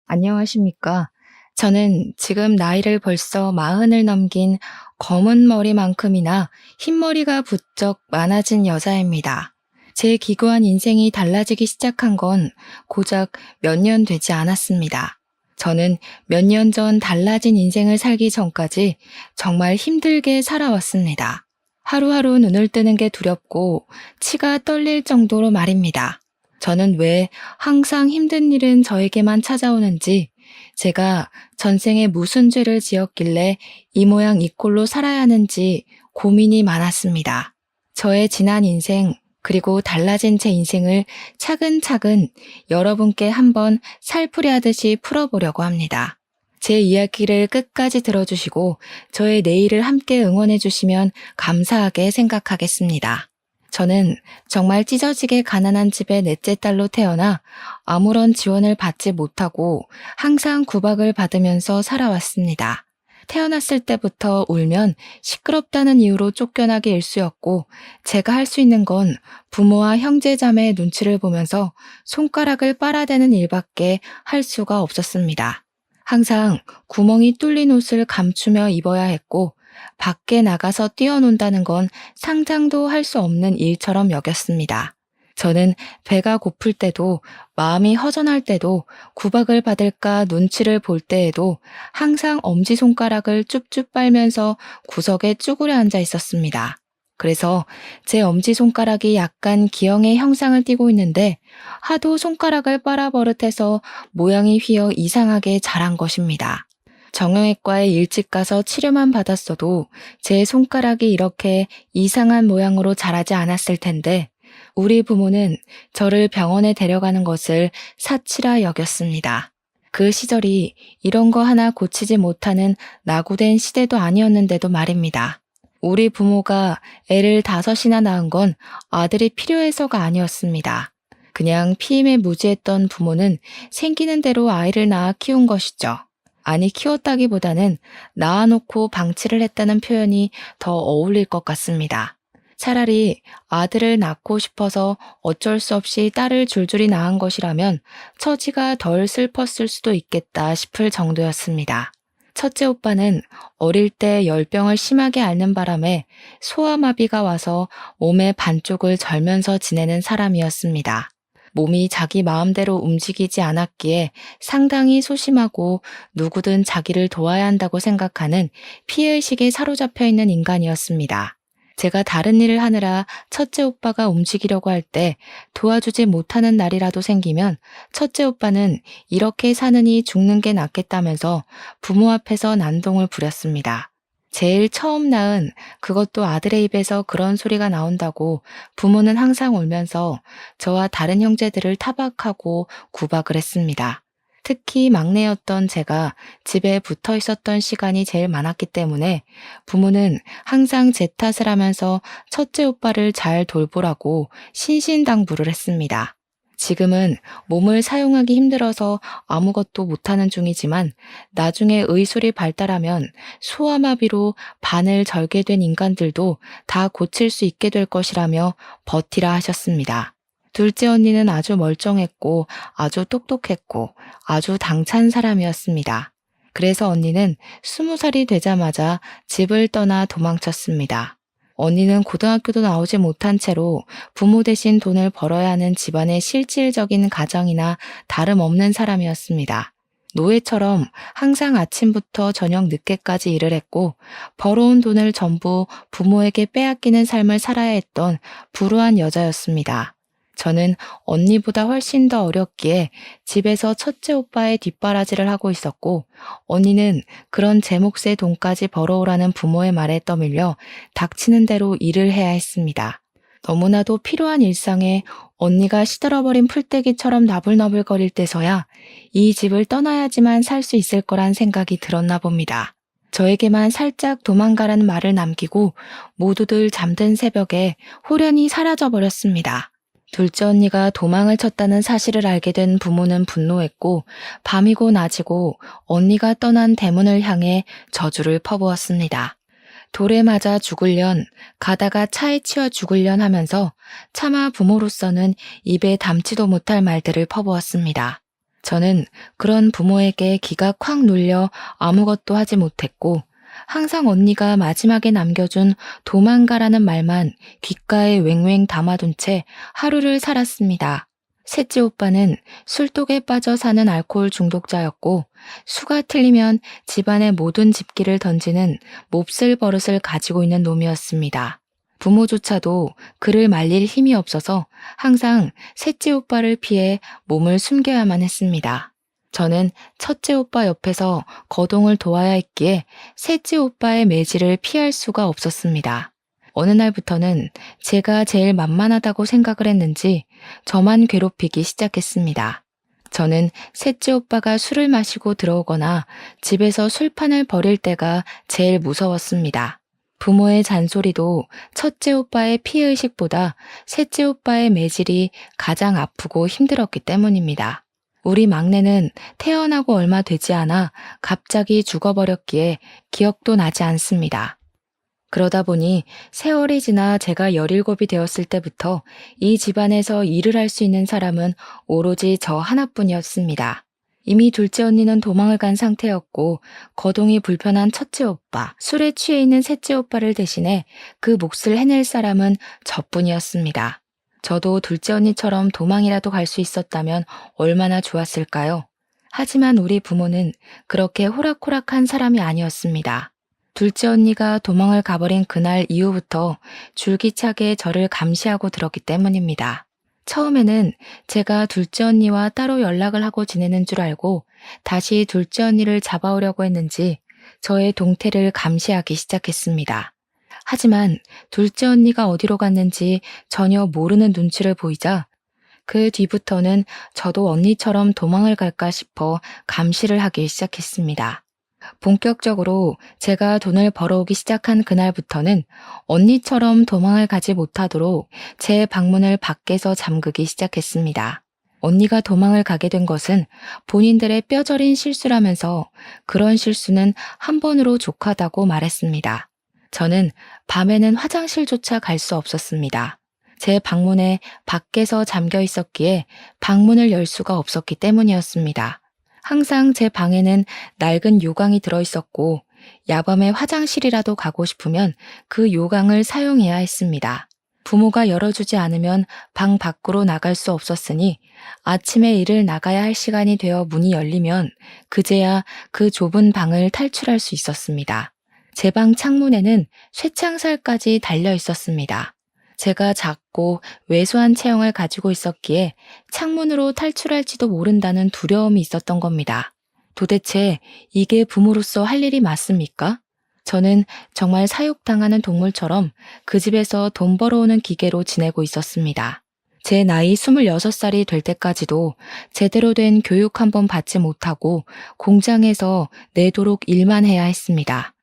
안녕하십니까. 저는 지금 나이를 벌써 40을 넘긴 검은 머리만큼이나 흰머리가 부쩍 많아진 여자입니다. 제 기구한 인생이 달라지기 시작한 건 고작 몇 년 되지 않았습니다. 저는 몇 년 전 달라진 인생을 살기 전까지 정말 힘들게 살아왔습니다. 하루하루 눈을 뜨는 게 두렵고 치가 떨릴 정도로 말입니다. 저는 왜 항상 힘든 일은 저에게만 찾아오는지, 제가 전생에 무슨 죄를 지었길래 이 모양 이 꼴로 살아야 하는지 고민이 많았습니다. 저의 지난 인생, 그리고 달라진 제 인생을 차근차근 여러분께 한번 살풀이 하듯이 풀어보려고 합니다. 제 이야기를 끝까지 들어주시고 저의 내일을 함께 응원해 주시면 감사하게 생각하겠습니다. 저는 정말 찢어지게 가난한 집의 넷째 딸로 태어나 아무런 지원을 받지 못하고 항상 구박을 받으면서 살아왔습니다. 태어났을 때부터 울면 시끄럽다는 이유로 쫓겨나기 일쑤였고, 제가 할 수 있는 건 부모와 형제자매의 눈치를 보면서 손가락을 빨아대는 일밖에 할 수가 없었습니다. 항상 구멍이 뚫린 옷을 감추며 입어야 했고, 밖에 나가서 뛰어논다는 건 상상도 할 수 없는 일처럼 여겼습니다. 저는 배가 고플 때도, 마음이 허전할 때도, 구박을 받을까 눈치를 볼 때에도 항상 엄지손가락을 쭉쭉 빨면서 구석에 쭈그려 앉아 있었습니다. 그래서 제 엄지손가락이 약간 기형의 형상을 띠고 있는데, 하도 손가락을 빨아버릇해서 모양이 휘어 이상하게 자란 것입니다. 정형외과에 일찍 가서 치료만 받았어도 제 손가락이 이렇게 이상한 모양으로 자라지 않았을 텐데, 우리 부모는 저를 병원에 데려가는 것을 사치라 여겼습니다. 그 시절이 이런 거 하나 고치지 못하는 낙오된 시대도 아니었는데도 말입니다. 우리 부모가 애를 5이나 낳은 건 아들이 필요해서가 아니었습니다. 그냥 피임에 무지했던 부모는 생기는 대로 아이를 낳아 키운 것이죠. 아니, 키웠다기보다는 낳아놓고 방치를 했다는 표현이 더 어울릴 것 같습니다. 차라리 아들을 낳고 싶어서 어쩔 수 없이 딸을 줄줄이 낳은 것이라면 처지가 덜 슬펐을 수도 있겠다 싶을 정도였습니다. 첫째 오빠는 어릴 때 열병을 심하게 앓는 바람에 소아마비가 와서 몸의 반쪽을 절면서 지내는 사람이었습니다. 몸이 자기 마음대로 움직이지 않았기에 상당히 소심하고 누구든 자기를 도와야 한다고 생각하는 피해의식에 사로잡혀 있는 인간이었습니다. 제가 다른 일을 하느라 첫째 오빠가 움직이려고 할 때 도와주지 못하는 날이라도 생기면 첫째 오빠는 이렇게 사느니 죽는 게 낫겠다면서 부모 앞에서 난동을 부렸습니다. 제일 처음 낳은, 그것도 아들의 입에서 그런 소리가 나온다고 부모는 항상 울면서 저와 다른 형제들을 타박하고 구박을 했습니다. 특히 막내였던 제가 집에 붙어 있었던 시간이 제일 많았기 때문에 부모는 항상 제 탓을 하면서 첫째 오빠를 잘 돌보라고 신신당부를 했습니다. 지금은 몸을 사용하기 힘들어서 아무것도 못하는 중이지만, 나중에 의술이 발달하면 소아마비로 반을 절게 된 인간들도 다 고칠 수 있게 될 것이라며 버티라 하셨습니다. 둘째 언니는 아주 멀쩡했고 아주 똑똑했고 아주 당찬 사람이었습니다. 그래서 언니는 20살이 되자마자 집을 떠나 도망쳤습니다. 언니는 고등학교도 나오지 못한 채로 부모 대신 돈을 벌어야 하는 집안의 실질적인 가장이나 다름없는 사람이었습니다. 노예처럼 항상 아침부터 저녁 늦게까지 일을 했고, 벌어온 돈을 전부 부모에게 빼앗기는 삶을 살아야 했던 불우한 여자였습니다. 저는 언니보다 훨씬 더 어렸기에 집에서 첫째 오빠의 뒷바라지를 하고 있었고, 언니는 그런 제 몫의 돈까지 벌어오라는 부모의 말에 떠밀려 닥치는 대로 일을 해야 했습니다. 너무나도 필요한 일상에 언니가 시들어버린 풀떼기처럼 나불나불거릴 때서야 이 집을 떠나야지만 살 수 있을 거란 생각이 들었나 봅니다. 저에게만 살짝 도망가라는 말을 남기고 모두들 잠든 새벽에 홀연히 사라져버렸습니다. 둘째 언니가 도망을 쳤다는 사실을 알게 된 부모는 분노했고, 밤이고 낮이고 언니가 떠난 대문을 향해 저주를 퍼부었습니다. 돌에 맞아 죽을련, 가다가 차에 치여 죽을련 하면서 차마 부모로서는 입에 담지도 못할 말들을 퍼부었습니다. 저는 그런 부모에게 기가 콱 눌려 아무것도 하지 못했고, 항상 언니가 마지막에 남겨준 도망가라는 말만 귓가에 왱왱 담아둔 채 하루를 살았습니다. 셋째 오빠는 술독에 빠져 사는 알코올 중독자였고, 수가 틀리면 집안의 모든 집기를 던지는 몹쓸 버릇을 가지고 있는 놈이었습니다. 부모조차도 그를 말릴 힘이 없어서 항상 셋째 오빠를 피해 몸을 숨겨야만 했습니다. 저는 첫째 오빠 옆에서 거동을 도와야 했기에 셋째 오빠의 매질을 피할 수가 없었습니다. 어느 날부터는 제가 제일 만만하다고 생각을 했는지 저만 괴롭히기 시작했습니다. 저는 셋째 오빠가 술을 마시고 들어오거나 집에서 술판을 벌일 때가 제일 무서웠습니다. 부모의 잔소리도 첫째 오빠의 피해의식보다 셋째 오빠의 매질이 가장 아프고 힘들었기 때문입니다. 우리 막내는 태어나고 얼마 되지 않아 갑자기 죽어버렸기에 기억도 나지 않습니다. 그러다 보니 세월이 지나 제가 17이 되었을 때부터 이 집안에서 일을 할 수 있는 사람은 오로지 저 하나뿐이었습니다. 이미 둘째 언니는 도망을 간 상태였고 거동이 불편한 첫째 오빠, 술에 취해 있는 셋째 오빠를 대신해 그 몫을 해낼 사람은 저뿐이었습니다. 저도 둘째 언니처럼 도망이라도 갈 수 있었다면 얼마나 좋았을까요? 하지만 우리 부모는 그렇게 호락호락한 사람이 아니었습니다. 둘째 언니가 도망을 가버린 그날 이후부터 줄기차게 저를 감시하고 들었기 때문입니다. 처음에는 제가 둘째 언니와 따로 연락을 하고 지내는 줄 알고 다시 둘째 언니를 잡아오려고 했는지 저의 동태를 감시하기 시작했습니다. 하지만 둘째 언니가 어디로 갔는지 전혀 모르는 눈치를 보이자 그 뒤부터는 저도 언니처럼 도망을 갈까 싶어 감시를 하기 시작했습니다. 본격적으로 제가 돈을 벌어오기 시작한 그날부터는 언니처럼 도망을 가지 못하도록 제 방문을 밖에서 잠그기 시작했습니다. 언니가 도망을 가게 된 것은 본인들의 뼈저린 실수라면서 그런 실수는 한 번으로 족하다고 말했습니다. 저는 밤에는 화장실조차 갈 수 없었습니다. 제 방문에 밖에서 잠겨 있었기에 방문을 열 수가 없었기 때문이었습니다. 항상 제 방에는 낡은 요강이 들어있었고 야밤에 화장실이라도 가고 싶으면 그 요강을 사용해야 했습니다. 부모가 열어주지 않으면 방 밖으로 나갈 수 없었으니 아침에 일을 나가야 할 시간이 되어 문이 열리면 그제야 그 좁은 방을 탈출할 수 있었습니다. 제 방 창문에는 쇠창살까지 달려 있었습니다. 제가 작고 왜소한 체형을 가지고 있었기에 창문으로 탈출할지도 모른다는 두려움이 있었던 겁니다. 도대체 이게 부모로서 할 일이 맞습니까? 저는 정말 사육당하는 동물처럼 그 집에서 돈 벌어오는 기계로 지내고 있었습니다. 제 나이 26살이 될 때까지도 제대로 된 교육 한 번 받지 못하고 공장에서 내도록 일만 해야 했습니다.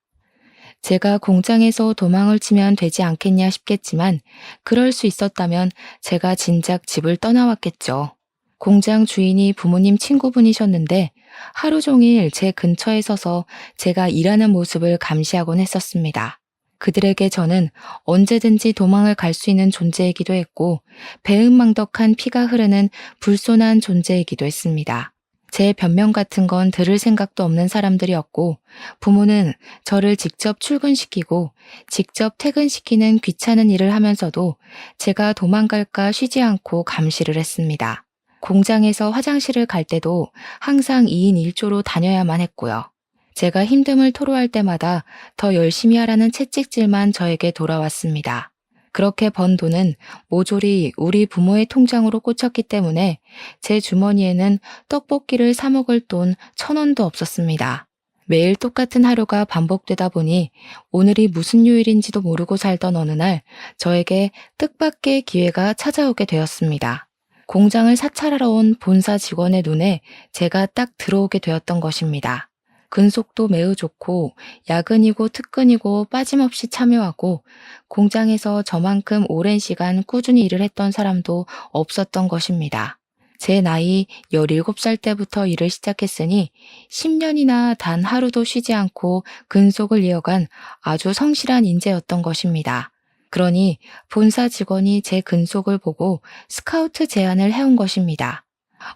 제가 공장에서 도망을 치면 되지 않겠냐 싶겠지만 그럴 수 있었다면 제가 진작 집을 떠나왔겠죠. 공장 주인이 부모님 친구분이셨는데 하루 종일 제 근처에 서서 제가 일하는 모습을 감시하곤 했었습니다. 그들에게 저는 언제든지 도망을 갈 수 있는 존재이기도 했고 배은망덕한 피가 흐르는 불손한 존재이기도 했습니다. 제 변명 같은 건 들을 생각도 없는 사람들이었고 부모는 저를 직접 출근시키고 직접 퇴근시키는 귀찮은 일을 하면서도 제가 도망갈까 쉬지 않고 감시를 했습니다. 공장에서 화장실을 갈 때도 항상 2인 1조로 다녀야만 했고요. 제가 힘듦을 토로할 때마다 더 열심히 하라는 채찍질만 저에게 돌아왔습니다. 그렇게 번 돈은 모조리 우리 부모의 통장으로 꽂혔기 때문에 제 주머니에는 떡볶이를 사 먹을 돈 1,000원도 없었습니다. 매일 똑같은 하루가 반복되다 보니 오늘이 무슨 요일인지도 모르고 살던 어느 날 저에게 뜻밖의 기회가 찾아오게 되었습니다. 공장을 사찰하러 온 본사 직원의 눈에 제가 딱 들어오게 되었던 것입니다. 근속도 매우 좋고 야근이고 특근이고 빠짐없이 참여하고 공장에서 저만큼 오랜 시간 꾸준히 일을 했던 사람도 없었던 것입니다. 제 나이 17살 때부터 일을 시작했으니 10년이나 단 하루도 쉬지 않고 근속을 이어간 아주 성실한 인재였던 것입니다. 그러니 본사 직원이 제 근속을 보고 스카우트 제안을 해온 것입니다.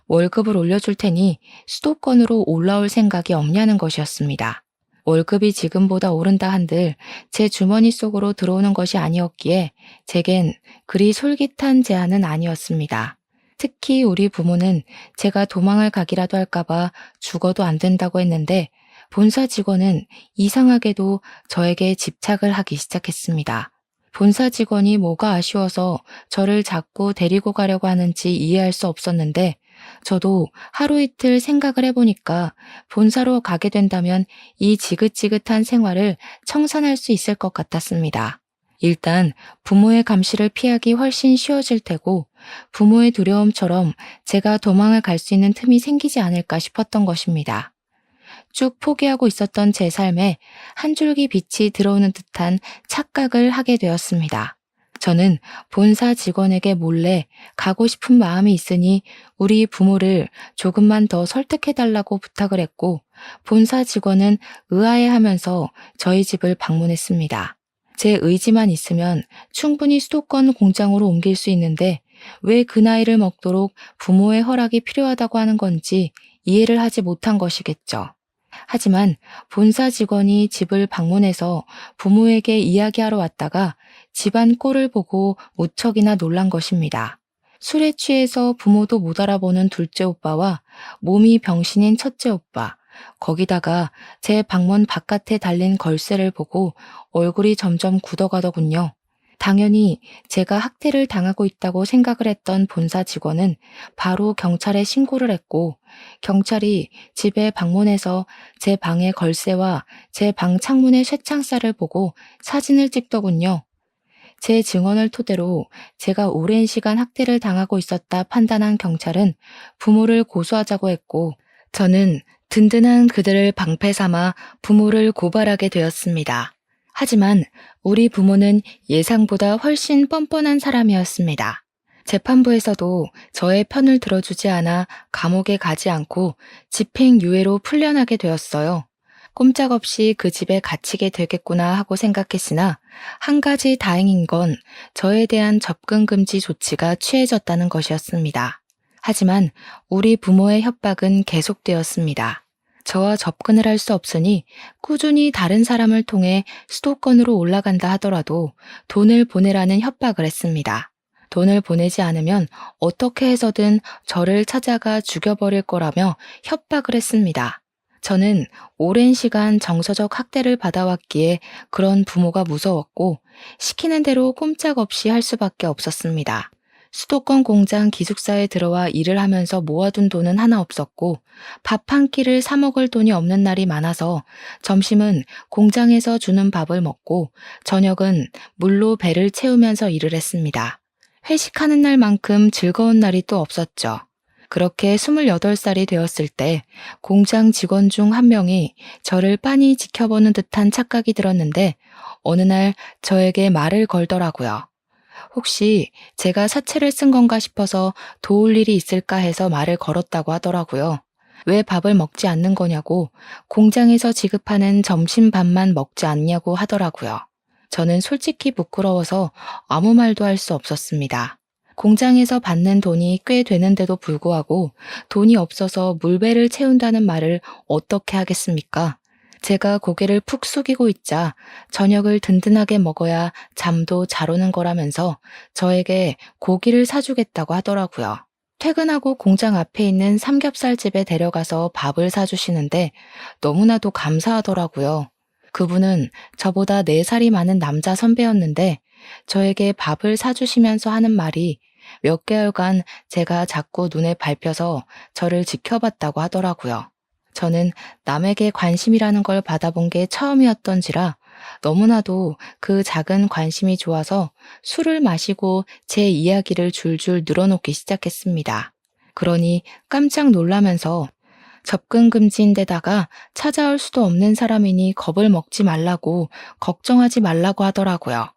월급을 올려줄 테니 수도권으로 올라올 생각이 없냐는 것이었습니다. 월급이 지금보다 오른다 한들 제 주머니 속으로 들어오는 것이 아니었기에 제겐 그리 솔깃한 제안은 아니었습니다. 특히 우리 부모는 제가 도망을 가기라도 할까봐 죽어도 안 된다고 했는데 본사 직원은 이상하게도 저에게 집착을 하기 시작했습니다. 본사 직원이 뭐가 아쉬워서 저를 자꾸 데리고 가려고 하는지 이해할 수 없었는데 저도 하루 이틀 생각을 해보니까 본사로 가게 된다면 이 지긋지긋한 생활을 청산할 수 있을 것 같았습니다. 일단 부모의 감시를 피하기 훨씬 쉬워질 테고 부모의 두려움처럼 제가 도망을 갈 수 있는 틈이 생기지 않을까 싶었던 것입니다. 쭉 포기하고 있었던 제 삶에 한 줄기 빛이 들어오는 듯한 착각을 하게 되었습니다. 저는 본사 직원에게 몰래 가고 싶은 마음이 있으니 우리 부모를 조금만 더 설득해달라고 부탁을 했고 본사 직원은 의아해하면서 저희 집을 방문했습니다. 제 의지만 있으면 충분히 수도권 공장으로 옮길 수 있는데 왜 그 나이를 먹도록 부모의 허락이 필요하다고 하는 건지 이해를 하지 못한 것이겠죠. 하지만 본사 직원이 집을 방문해서 부모에게 이야기하러 왔다가 집안 꼴을 보고 무척이나 놀란 것입니다. 술에 취해서 부모도 못 알아보는 둘째 오빠와 몸이 병신인 첫째 오빠, 거기다가 제 방문 바깥에 달린 걸쇠를 보고 얼굴이 점점 굳어가더군요. 당연히 제가 학대를 당하고 있다고 생각을 했던 본사 직원은 바로 경찰에 신고를 했고 경찰이 집에 방문해서 제 방의 걸쇠와 제 방 창문의 쇠창살을 보고 사진을 찍더군요. 제 증언을 토대로 제가 오랜 시간 학대를 당하고 있었다 판단한 경찰은 부모를 고소하자고 했고 저는 든든한 그들을 방패 삼아 부모를 고발하게 되었습니다. 하지만 우리 부모는 예상보다 훨씬 뻔뻔한 사람이었습니다. 재판부에서도 저의 편을 들어주지 않아 감옥에 가지 않고 집행유예로 풀려나게 되었어요. 꼼짝없이 그 집에 갇히게 되겠구나 하고 생각했으나 한 가지 다행인 건 저에 대한 접근 금지 조치가 취해졌다는 것이었습니다. 하지만 우리 부모의 협박은 계속되었습니다. 저와 접근을 할 수 없으니 꾸준히 다른 사람을 통해 수도권으로 올라간다 하더라도 돈을 보내라는 협박을 했습니다. 돈을 보내지 않으면 어떻게 해서든 저를 찾아가 죽여버릴 거라며 협박을 했습니다. 저는 오랜 시간 정서적 학대를 받아왔기에 그런 부모가 무서웠고 시키는 대로 꼼짝없이 할 수밖에 없었습니다. 수도권 공장 기숙사에 들어와 일을 하면서 모아둔 돈은 하나 없었고 밥 한 끼를 사 먹을 돈이 없는 날이 많아서 점심은 공장에서 주는 밥을 먹고 저녁은 물로 배를 채우면서 일을 했습니다. 회식하는 날만큼 즐거운 날이 또 없었죠. 그렇게 28살이 되었을 때 공장 직원 중 한 명이 저를 빤히 지켜보는 듯한 착각이 들었는데 어느 날 저에게 말을 걸더라고요. 혹시 제가 사채를 쓴 건가 싶어서 도울 일이 있을까 해서 말을 걸었다고 하더라고요. 왜 밥을 먹지 않는 거냐고 공장에서 지급하는 점심밥만 먹지 않냐고 하더라고요. 저는 솔직히 부끄러워서 아무 말도 할 수 없었습니다. 공장에서 받는 돈이 꽤 되는데도 불구하고 돈이 없어서 물배를 채운다는 말을 어떻게 하겠습니까? 제가 고개를 푹 숙이고 있자 저녁을 든든하게 먹어야 잠도 잘 오는 거라면서 저에게 고기를 사주겠다고 하더라고요. 퇴근하고 공장 앞에 있는 삼겹살 집에 데려가서 밥을 사주시는데 너무나도 감사하더라고요. 그분은 저보다 4살이 많은 남자 선배였는데 저에게 밥을 사주시면서 하는 말이 몇 개월간 제가 자꾸 눈에 밟혀서 저를 지켜봤다고 하더라고요. 저는 남에게 관심이라는 걸 받아본 게 처음이었던지라 너무나도 그 작은 관심이 좋아서 술을 마시고 제 이야기를 줄줄 늘어놓기 시작했습니다. 그러니 깜짝 놀라면서 접근 금지인데다가 찾아올 수도 없는 사람이니 겁을 먹지 말라고 걱정하지 말라고 하더라고요.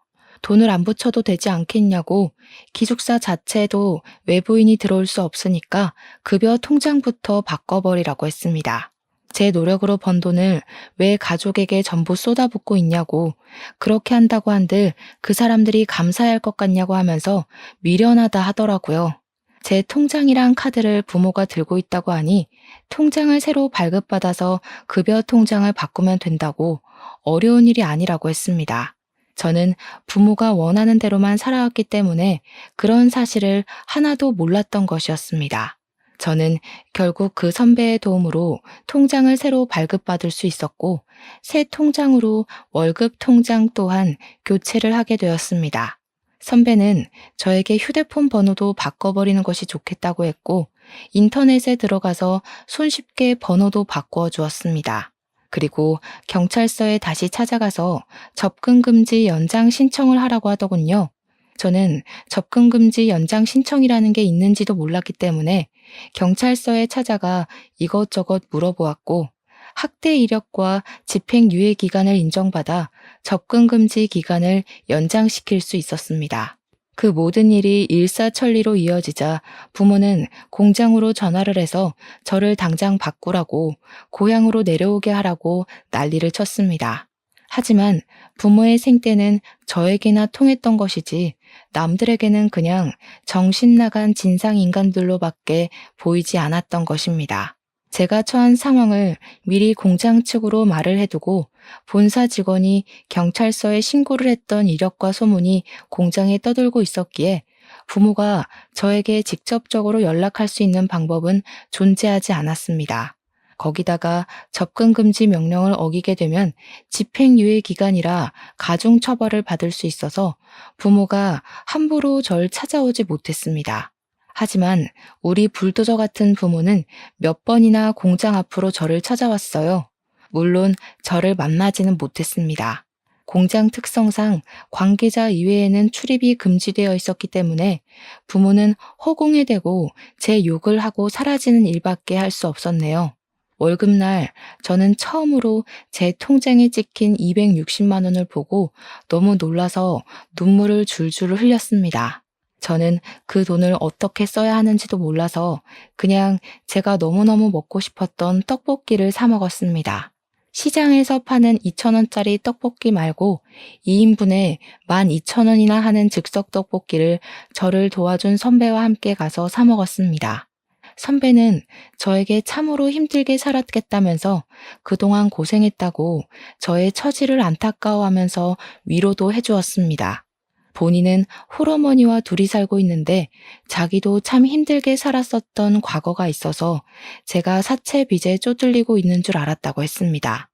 돈을 안 붙여도 되지 않겠냐고 기숙사 자체도 외부인이 들어올 수 없으니까 급여 통장부터 바꿔버리라고 했습니다. 제 노력으로 번 돈을 왜 가족에게 전부 쏟아붓고 있냐고 그렇게 한다고 한들 그 사람들이 감사해할 것 같냐고 하면서 미련하다 하더라고요. 제 통장이랑 카드를 부모가 들고 있다고 하니 통장을 새로 발급받아서 급여 통장을 바꾸면 된다고 어려운 일이 아니라고 했습니다. 저는 부모가 원하는 대로만 살아왔기 때문에 그런 사실을 하나도 몰랐던 것이었습니다. 저는 결국 그 선배의 도움으로 통장을 새로 발급받을 수 있었고, 새 통장으로 월급 통장 또한 교체를 하게 되었습니다. 선배는 저에게 휴대폰 번호도 바꿔버리는 것이 좋겠다고 했고, 인터넷에 들어가서 손쉽게 번호도 바꾸어 주었습니다. 그리고 경찰서에 다시 찾아가서 접근금지 연장 신청을 하라고 하더군요. 저는 접근금지 연장 신청이라는 게 있는지도 몰랐기 때문에 경찰서에 찾아가 이것저것 물어보았고, 학대 이력과 집행유예 기간을 인정받아 접근금지 기간을 연장시킬 수 있었습니다. 그 모든 일이 일사천리로 이어지자 부모는 공장으로 전화를 해서 저를 당장 바꾸라고, 고향으로 내려오게 하라고 난리를 쳤습니다. 하지만 부모의 생때는 저에게나 통했던 것이지 남들에게는 그냥 정신 나간 진상 인간들로밖에 보이지 않았던 것입니다. 제가 처한 상황을 미리 공장 측으로 말을 해두고 본사 직원이 경찰서에 신고를 했던 이력과 소문이 공장에 떠돌고 있었기에 부모가 저에게 직접적으로 연락할 수 있는 방법은 존재하지 않았습니다. 거기다가 접근금지 명령을 어기게 되면 집행유예 기간이라 가중처벌을 받을 수 있어서 부모가 함부로 절 찾아오지 못했습니다. 하지만 우리 불도저 같은 부모는 몇 번이나 공장 앞으로 저를 찾아왔어요. 물론 저를 만나지는 못했습니다. 공장 특성상 관계자 이외에는 출입이 금지되어 있었기 때문에 부모는 허공에 대고 제 욕을 하고 사라지는 일밖에 할 수 없었네요. 월급날 저는 처음으로 제 통장에 찍힌 260만 원을 보고 너무 놀라서 눈물을 줄줄 흘렸습니다. 저는 그 돈을 어떻게 써야 하는지도 몰라서 그냥 제가 너무너무 먹고 싶었던 떡볶이를 사 먹었습니다. 시장에서 파는 2,000원짜리 떡볶이 말고 2인분에 12,000원이나 하는 즉석 떡볶이를 저를 도와준 선배와 함께 가서 사 먹었습니다. 선배는 저에게 참으로 힘들게 살았겠다면서 그동안 고생했다고 저의 처지를 안타까워하면서 위로도 해주었습니다. 본인은 홀어머니와 둘이 살고 있는데 자기도 참 힘들게 살았었던 과거가 있어서 제가 사채 빚에 쪼들리고 있는 줄 알았다고 했습니다.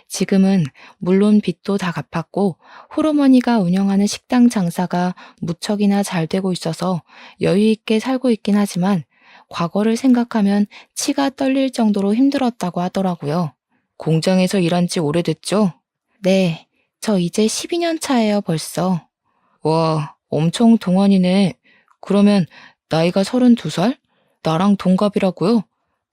지금은 물론 빚도 다 갚았고 홀어머니가 운영하는 식당 장사가 무척이나 잘 되고 있어서 여유 있게 살고 있긴 하지만 과거를 생각하면 치가 떨릴 정도로 힘들었다고 하더라고요. 공장에서 일한 지 오래됐죠? 네, 저 이제 12년 차예요, 벌써. 와, 엄청 동안이네. 그러면 나이가 32살? 나랑 동갑이라고요?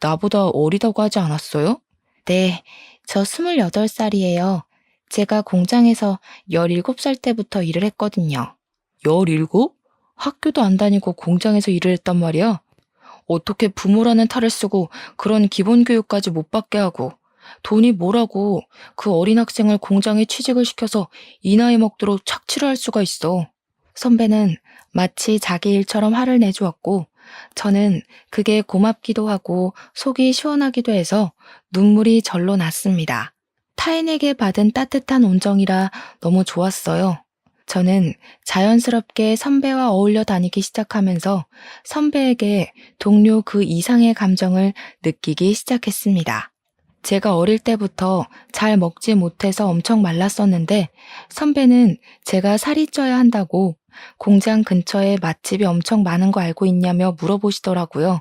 나보다 어리다고 하지 않았어요? 네, 저 28살이에요. 제가 공장에서 17살 때부터 일을 했거든요. 17? 학교도 안 다니고 공장에서 일을 했단 말이야? 어떻게 부모라는 탈을 쓰고 그런 기본 교육까지 못 받게 하고 돈이 뭐라고 그 어린 학생을 공장에 취직을 시켜서 이 나이 먹도록 착취를 할 수가 있어. 선배는 마치 자기 일처럼 화를 내주었고 저는 그게 고맙기도 하고 속이 시원하기도 해서 눈물이 절로 났습니다. 타인에게 받은 따뜻한 온정이라 너무 좋았어요. 저는 자연스럽게 선배와 어울려 다니기 시작하면서 선배에게 동료 그 이상의 감정을 느끼기 시작했습니다. 제가 어릴 때부터 잘 먹지 못해서 엄청 말랐었는데 선배는 제가 살이 쪄야 한다고 공장 근처에 맛집이 엄청 많은 거 알고 있냐며 물어보시더라고요.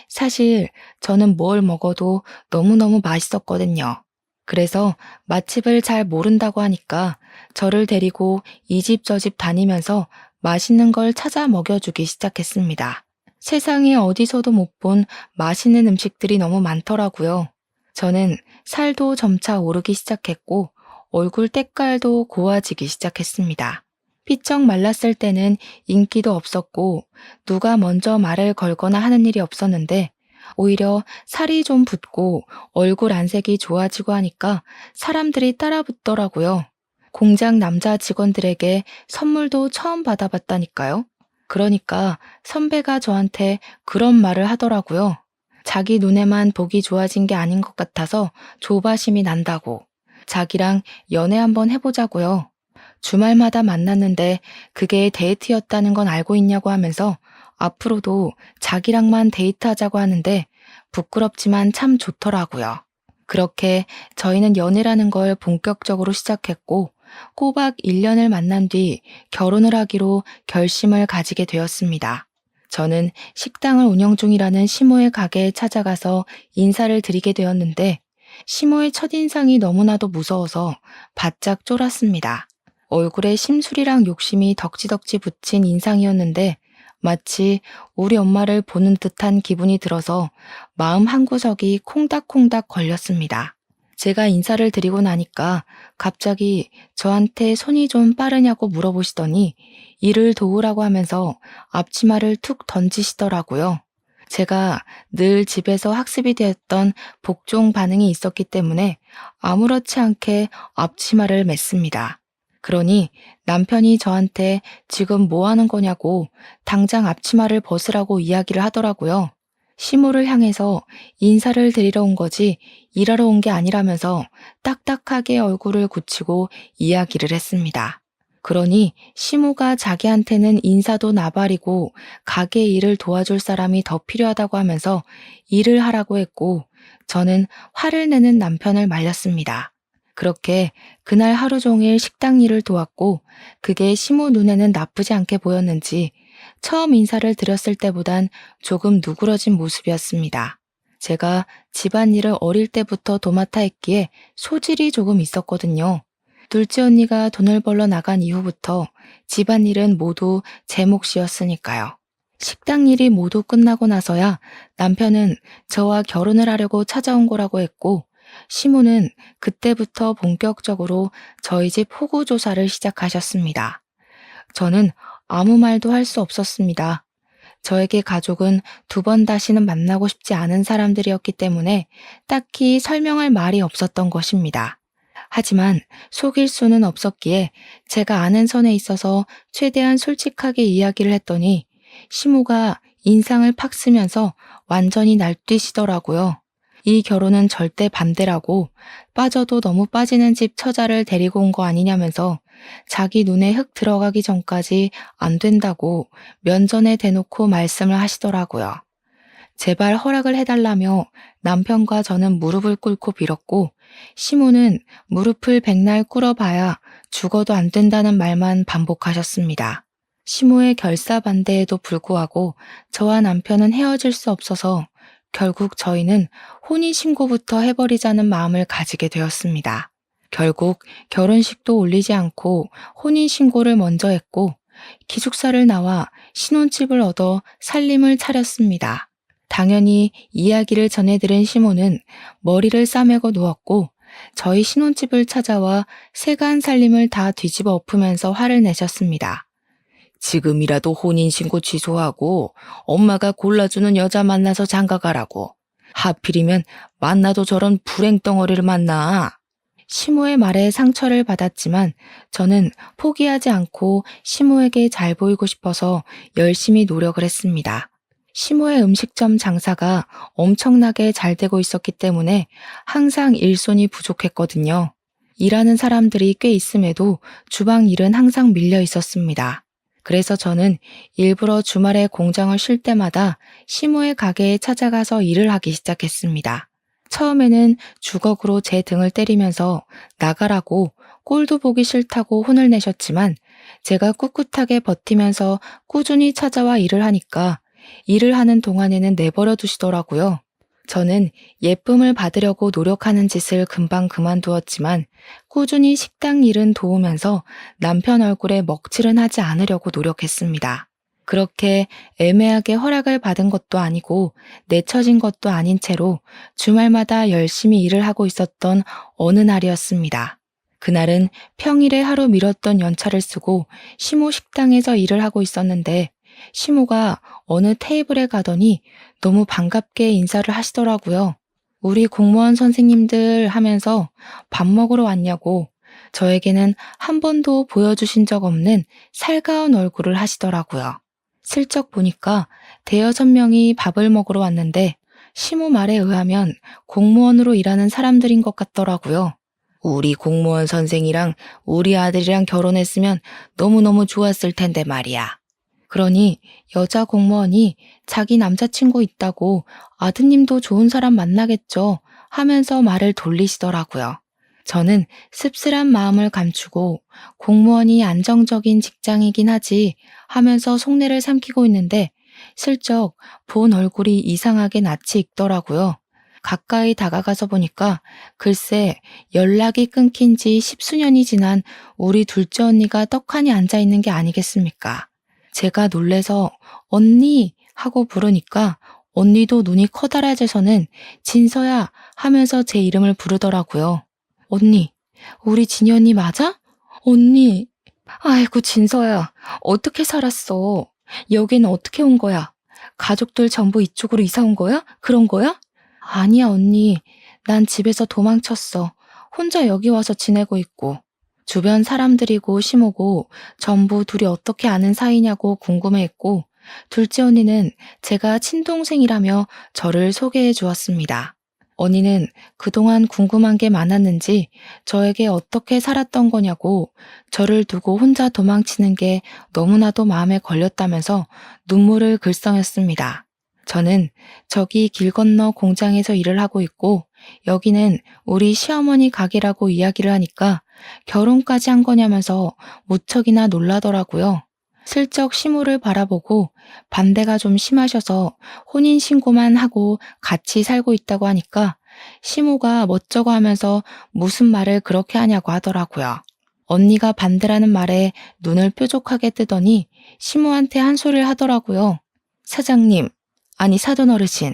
사실 저는 뭘 먹어도 너무너무 맛있었거든요. 그래서 맛집을 잘 모른다고 하니까 저를 데리고 이 집 저 집 다니면서 맛있는 걸 찾아 먹여주기 시작했습니다. 세상에 어디서도 못 본 맛있는 음식들이 너무 많더라고요. 저는 살도 점차 오르기 시작했고 얼굴 때깔도 고와지기 시작했습니다. 삐쩍 말랐을 때는 인기도 없었고 누가 먼저 말을 걸거나 하는 일이 없었는데 오히려 살이 좀 붙고 얼굴 안색이 좋아지고 하니까 사람들이 따라 붙더라고요. 공장 남자 직원들에게 선물도 처음 받아봤다니까요. 그러니까 선배가 저한테 그런 말을 하더라고요. 자기 눈에만 보기 좋아진 게 아닌 것 같아서 조바심이 난다고. 자기랑 연애 한번 해보자고요. 주말마다 만났는데 그게 데이트였다는 건 알고 있냐고 하면서 앞으로도 자기랑만 데이트하자고 하는데 부끄럽지만 참 좋더라고요. 그렇게 저희는 연애라는 걸 본격적으로 시작했고 꼬박 1년을 만난 뒤 결혼을 하기로 결심을 가지게 되었습니다. 저는 식당을 운영 중이라는 시모의 가게에 찾아가서 인사를 드리게 되었는데 시모의 첫인상이 너무나도 무서워서 바짝 쫄았습니다. 얼굴에 심술이랑 욕심이 덕지덕지 붙인 인상이었는데 마치 우리 엄마를 보는 듯한 기분이 들어서 마음 한구석이 콩닥콩닥 걸렸습니다. 제가 인사를 드리고 나니까 갑자기 저한테 손이 좀 빠르냐고 물어보시더니 일을 도우라고 하면서 앞치마를 툭 던지시더라고요. 제가 늘 집에서 학습이 되었던 복종 반응이 있었기 때문에 아무렇지 않게 앞치마를 맸습니다. 그러니 남편이 저한테 지금 뭐 하는 거냐고 당장 앞치마를 벗으라고 이야기를 하더라고요. 시모를 향해서 인사를 드리러 온 거지 일하러 온 게 아니라면서 딱딱하게 얼굴을 굳히고 이야기를 했습니다. 그러니 시모가 자기한테는 인사도 나발이고 가게 일을 도와줄 사람이 더 필요하다고 하면서 일을 하라고 했고 저는 화를 내는 남편을 말렸습니다. 그렇게 그날 하루 종일 식당 일을 도왔고 그게 시모 눈에는 나쁘지 않게 보였는지 처음 인사를 드렸을 때보단 조금 누그러진 모습이었습니다. 제가 집안일을 어릴 때부터 도맡아 했기에 소질이 조금 있었거든요. 둘째 언니가 돈을 벌러 나간 이후부터 집안일은 모두 제 몫이었으니까요. 식당 일이 모두 끝나고 나서야 남편은 저와 결혼을 하려고 찾아온 거라고 했고 시모는 그때부터 본격적으로 저희 집 호구 조사를 시작하셨습니다. 저는 아무 말도 할 수 없었습니다. 저에게 가족은 두 번 다시는 만나고 싶지 않은 사람들이었기 때문에 딱히 설명할 말이 없었던 것입니다. 하지만 속일 수는 없었기에 제가 아는 선에 있어서 최대한 솔직하게 이야기를 했더니 시모가 인상을 팍 쓰면서 완전히 날뛰시더라고요. 이 결혼은 절대 반대라고 빠져도 너무 빠지는 집 처자를 데리고 온 거 아니냐면서 자기 눈에 흙 들어가기 전까지 안 된다고 면전에 대놓고 말씀을 하시더라고요. 제발 허락을 해달라며 남편과 저는 무릎을 꿇고 빌었고 시모는 무릎을 백날 꿇어봐야 죽어도 안 된다는 말만 반복하셨습니다. 시모의 결사반대에도 불구하고 저와 남편은 헤어질 수 없어서 결국 저희는 혼인신고부터 해버리자는 마음을 가지게 되었습니다. 결국 결혼식도 올리지 않고 혼인신고를 먼저 했고 기숙사를 나와 신혼집을 얻어 살림을 차렸습니다. 당연히 이야기를 전해들은 시모는 머리를 싸매고 누웠고 저희 신혼집을 찾아와 세간 살림을 다 뒤집어 엎으면서 화를 내셨습니다. 지금이라도 혼인신고 취소하고 엄마가 골라주는 여자 만나서 장가가라고. 하필이면 만나도 저런 불행덩어리를 만나. 시모의 말에 상처를 받았지만 저는 포기하지 않고 시모에게 잘 보이고 싶어서 열심히 노력을 했습니다. 시모의 음식점 장사가 엄청나게 잘 되고 있었기 때문에 항상 일손이 부족했거든요. 일하는 사람들이 꽤 있음에도 주방 일은 항상 밀려 있었습니다. 그래서 저는 일부러 주말에 공장을 쉴 때마다 시모의 가게에 찾아가서 일을 하기 시작했습니다. 처음에는 주걱으로 제 등을 때리면서 나가라고 꼴도 보기 싫다고 혼을 내셨지만 제가 꿋꿋하게 버티면서 꾸준히 찾아와 일을 하니까 일을 하는 동안에는 내버려 두시더라고요. 저는 예쁨을 받으려고 노력하는 짓을 금방 그만두었지만 꾸준히 식당 일은 도우면서 남편 얼굴에 먹칠은 하지 않으려고 노력했습니다. 그렇게 애매하게 허락을 받은 것도 아니고 내쳐진 것도 아닌 채로 주말마다 열심히 일을 하고 있었던 어느 날이었습니다. 그날은 평일에 하루 미뤘던 연차를 쓰고 시모 식당에서 일을 하고 있었는데 시모가 어느 테이블에 가더니 너무 반갑게 인사를 하시더라고요. 우리 공무원 선생님들 하면서 밥 먹으러 왔냐고 저에게는 한 번도 보여주신 적 없는 살가운 얼굴을 하시더라고요. 슬쩍 보니까 대여섯 명이 밥을 먹으러 왔는데 시모 말에 의하면 공무원으로 일하는 사람들인 것 같더라고요. 우리 공무원 선생이랑 우리 아들이랑 결혼했으면 너무너무 좋았을 텐데 말이야. 그러니 여자 공무원이 자기 남자친구 있다고 아드님도 좋은 사람 만나겠죠 하면서 말을 돌리시더라고요. 저는 씁쓸한 마음을 감추고 공무원이 안정적인 직장이긴 하지 하면서 속내를 삼키고 있는데 슬쩍 본 얼굴이 이상하게 낯이 익더라고요. 가까이 다가가서 보니까 글쎄 연락이 끊긴 지 십수년이 지난 우리 둘째 언니가 떡하니 앉아있는 게 아니겠습니까? 제가 놀래서 언니 하고 부르니까 언니도 눈이 커다랗아져서는 진서야 하면서 제 이름을 부르더라고요. 언니, 우리 진이 언니 맞아? 언니, 아이고 진서야, 어떻게 살았어? 여기는 어떻게 온 거야? 가족들 전부 이쪽으로 이사 온 거야? 그런 거야? 아니야 언니, 난 집에서 도망쳤어. 혼자 여기 와서 지내고 있고. 주변 사람들이고 시모고 전부 둘이 어떻게 아는 사이냐고 궁금해했고 둘째 언니는 제가 친동생이라며 저를 소개해 주었습니다. 언니는 그동안 궁금한 게 많았는지 저에게 어떻게 살았던 거냐고 저를 두고 혼자 도망치는 게 너무나도 마음에 걸렸다면서 눈물을 글썽였습니다. 저는 저기 길 건너 공장에서 일을 하고 있고 여기는 우리 시어머니 가게라고 이야기를 하니까 결혼까지 한 거냐면서 무척이나 놀라더라고요. 슬쩍 시모를 바라보고 반대가 좀 심하셔서 혼인신고만 하고 같이 살고 있다고 하니까 시모가 멋쩍어 하면서 무슨 말을 그렇게 하냐고 하더라고요. 언니가 반대라는 말에 눈을 뾰족하게 뜨더니 시모한테 한 소리를 하더라고요. 사장님, 아니 사돈 어르신,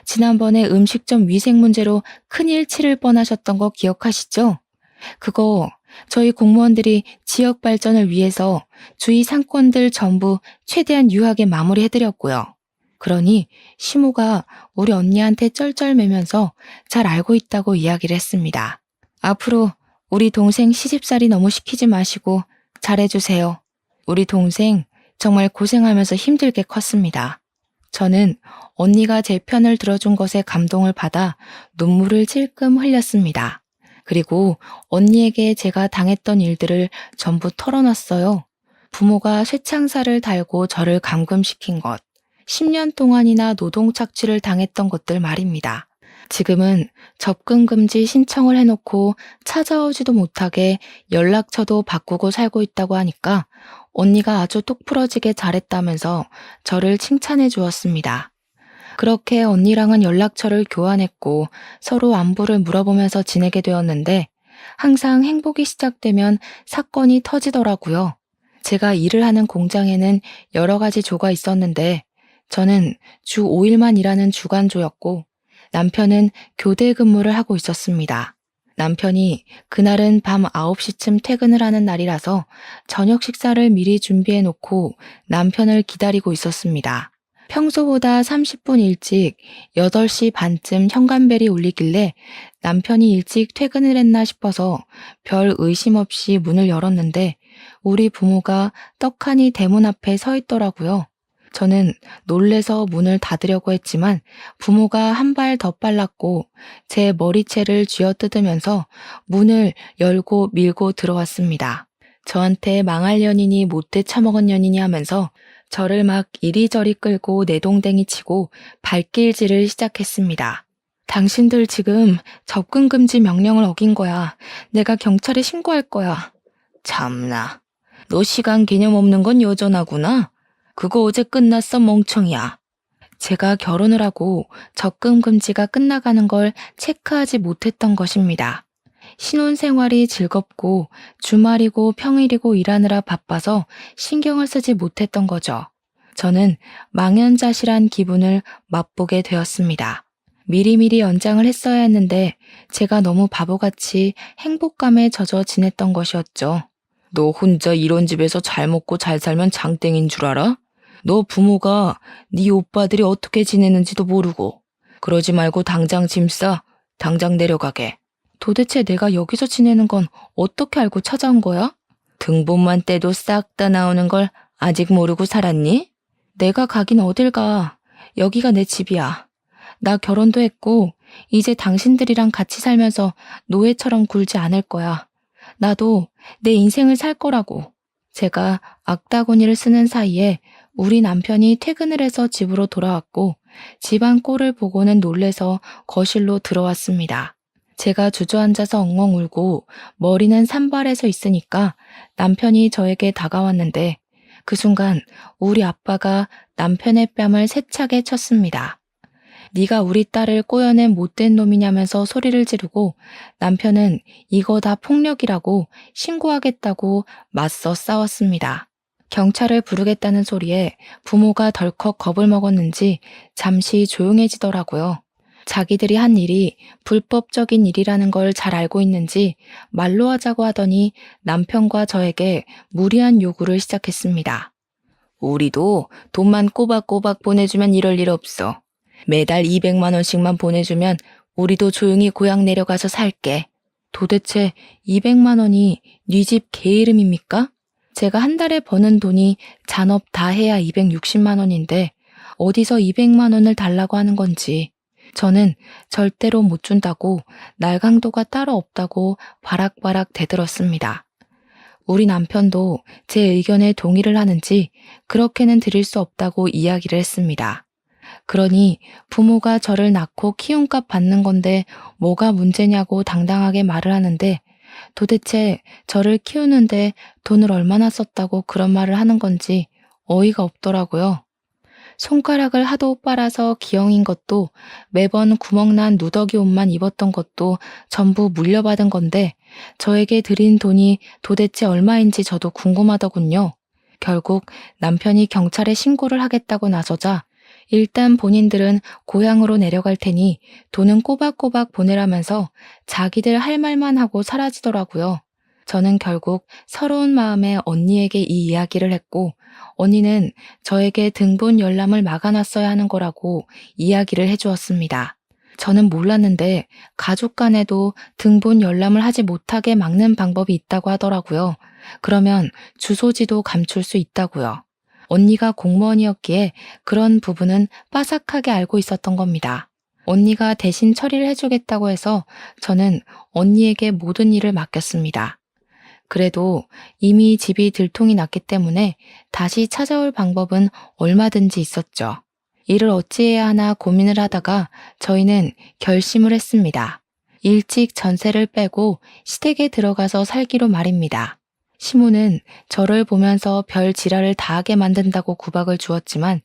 지난번에 음식점 위생 문제로 큰일 치를 뻔하셨던 거 기억하시죠? 그거 저희 공무원들이 지역 발전을 위해서 주위 상권들 전부 최대한 유하게 마무리해드렸고요. 그러니 시모가 우리 언니한테 쩔쩔매면서 잘 알고 있다고 이야기를 했습니다. 앞으로 우리 동생 시집살이 너무 시키지 마시고 잘해주세요. 우리 동생 정말 고생하면서 힘들게 컸습니다. 저는 언니가 제 편을 들어준 것에 감동을 받아 눈물을 찔끔 흘렸습니다. 그리고 언니에게 제가 당했던 일들을 전부 털어놨어요. 부모가 쇠창살을 달고 저를 감금시킨 것, 10년 동안이나 노동 착취를 당했던 것들 말입니다. 지금은 접근 금지 신청을 해놓고 찾아오지도 못하게 연락처도 바꾸고 살고 있다고 하니까 언니가 아주 똑부러지게 잘했다면서 저를 칭찬해 주었습니다. 그렇게 언니랑은 연락처를 교환했고 서로 안부를 물어보면서 지내게 되었는데 항상 행복이 시작되면 사건이 터지더라고요. 제가 일을 하는 공장에는 여러 가지 조가 있었는데 저는 주 5일만 일하는 주간조였고 남편은 교대 근무를 하고 있었습니다. 남편이 그날은 밤 9시쯤 퇴근을 하는 날이라서 저녁 식사를 미리 준비해 놓고 남편을 기다리고 있었습니다. 평소보다 30분 일찍 8시 반쯤 현관벨이 울리길래 남편이 일찍 퇴근을 했나 싶어서 별 의심 없이 문을 열었는데 우리 부모가 떡하니 대문 앞에 서 있더라고요. 저는 놀래서 문을 닫으려고 했지만 부모가 한 발 더 빨랐고 제 머리채를 쥐어뜯으면서 문을 열고 밀고 들어왔습니다. 저한테 망할 년이니 못돼 처먹은 년이니 하면서 저를 막 이리저리 끌고 내동댕이 치고 발길질을 시작했습니다. 당신들 지금 접근 금지 명령을 어긴 거야. 내가 경찰에 신고할 거야. 참나, 너 시간 개념 없는 건 여전하구나. 그거 어제 끝났어 멍청이야. 제가 결혼을 하고 적금 금지가 끝나가는 걸 체크하지 못했던 것입니다. 신혼생활이 즐겁고 주말이고 평일이고 일하느라 바빠서 신경을 쓰지 못했던 거죠. 저는 망연자실한 기분을 맛보게 되었습니다. 미리미리 연장을 했어야 했는데 제가 너무 바보같이 행복감에 젖어 지냈던 것이었죠. 너 혼자 이런 집에서 잘 먹고 잘 살면 장땡인 줄 알아? 너 부모가 네 오빠들이 어떻게 지내는지도 모르고. 그러지 말고 당장 짐 싸. 당장 내려가게. 도대체 내가 여기서 지내는 건 어떻게 알고 찾아온 거야? 등본만 떼도 싹 다 나오는 걸 아직 모르고 살았니? 내가 가긴 어딜 가. 여기가 내 집이야. 나 결혼도 했고 이제 당신들이랑 같이 살면서 노예처럼 굴지 않을 거야. 나도 내 인생을 살 거라고. 제가 악다구니를 쓰는 사이에 우리 남편이 퇴근을 해서 집으로 돌아왔고 집안 꼴을 보고는 놀래서 거실로 들어왔습니다. 제가 주저앉아서 엉엉 울고 머리는 산발해서 있으니까 남편이 저에게 다가왔는데 그 순간 우리 아빠가 남편의 뺨을 세차게 쳤습니다. 네가 우리 딸을 꼬여낸 못된 놈이냐면서 소리를 지르고 남편은 이거 다 폭력이라고 신고하겠다고 맞서 싸웠습니다. 경찰을 부르겠다는 소리에 부모가 덜컥 겁을 먹었는지 잠시 조용해지더라고요. 자기들이 한 일이 불법적인 일이라는 걸 잘 알고 있는지 말로 하자고 하더니 남편과 저에게 무리한 요구를 시작했습니다. 우리도 돈만 꼬박꼬박 보내주면 이럴 일 없어. 매달 200만 원씩만 보내주면 우리도 조용히 고향 내려가서 살게. 도대체 200만 원이 네 집 개 이름입니까? 제가 한 달에 버는 돈이 잔업 다 해야 260만 원인데 어디서 200만 원을 달라고 하는 건지. 저는 절대로 못 준다고 날강도가 따로 없다고 바락바락 대들었습니다. 우리 남편도 제 의견에 동의를 하는지 그렇게는 드릴 수 없다고 이야기를 했습니다. 그러니 부모가 저를 낳고 키움값 받는 건데 뭐가 문제냐고 당당하게 말을 하는데 도대체 저를 키우는데 돈을 얼마나 썼다고 그런 말을 하는 건지 어이가 없더라고요. 손가락을 하도 빨아서 기형인 것도 매번 구멍난 누더기 옷만 입었던 것도 전부 물려받은 건데 저에게 드린 돈이 도대체 얼마인지 저도 궁금하더군요. 결국 남편이 경찰에 신고를 하겠다고 나서자 일단 본인들은 고향으로 내려갈 테니 돈은 꼬박꼬박 보내라면서 자기들 할 말만 하고 사라지더라고요. 저는 결국 서러운 마음에 언니에게 이 이야기를 했고 언니는 저에게 등본 열람을 막아놨어야 하는 거라고 이야기를 해주었습니다. 저는 몰랐는데 가족 간에도 등본 열람을 하지 못하게 막는 방법이 있다고 하더라고요. 그러면 주소지도 감출 수 있다고요. 언니가 공무원이었기에 그런 부분은 빠삭하게 알고 있었던 겁니다. 언니가 대신 처리를 해주겠다고 해서 저는 언니에게 모든 일을 맡겼습니다. 그래도 이미 집이 들통이 났기 때문에 다시 찾아올 방법은 얼마든지 있었죠. 이를 어찌해야 하나 고민을 하다가 저희는 결심을 했습니다. 일찍 전세를 빼고 시댁에 들어가서 살기로 말입니다. 시모는 저를 보면서 별 지랄을 다 하게 만든다고 구박을 주었지만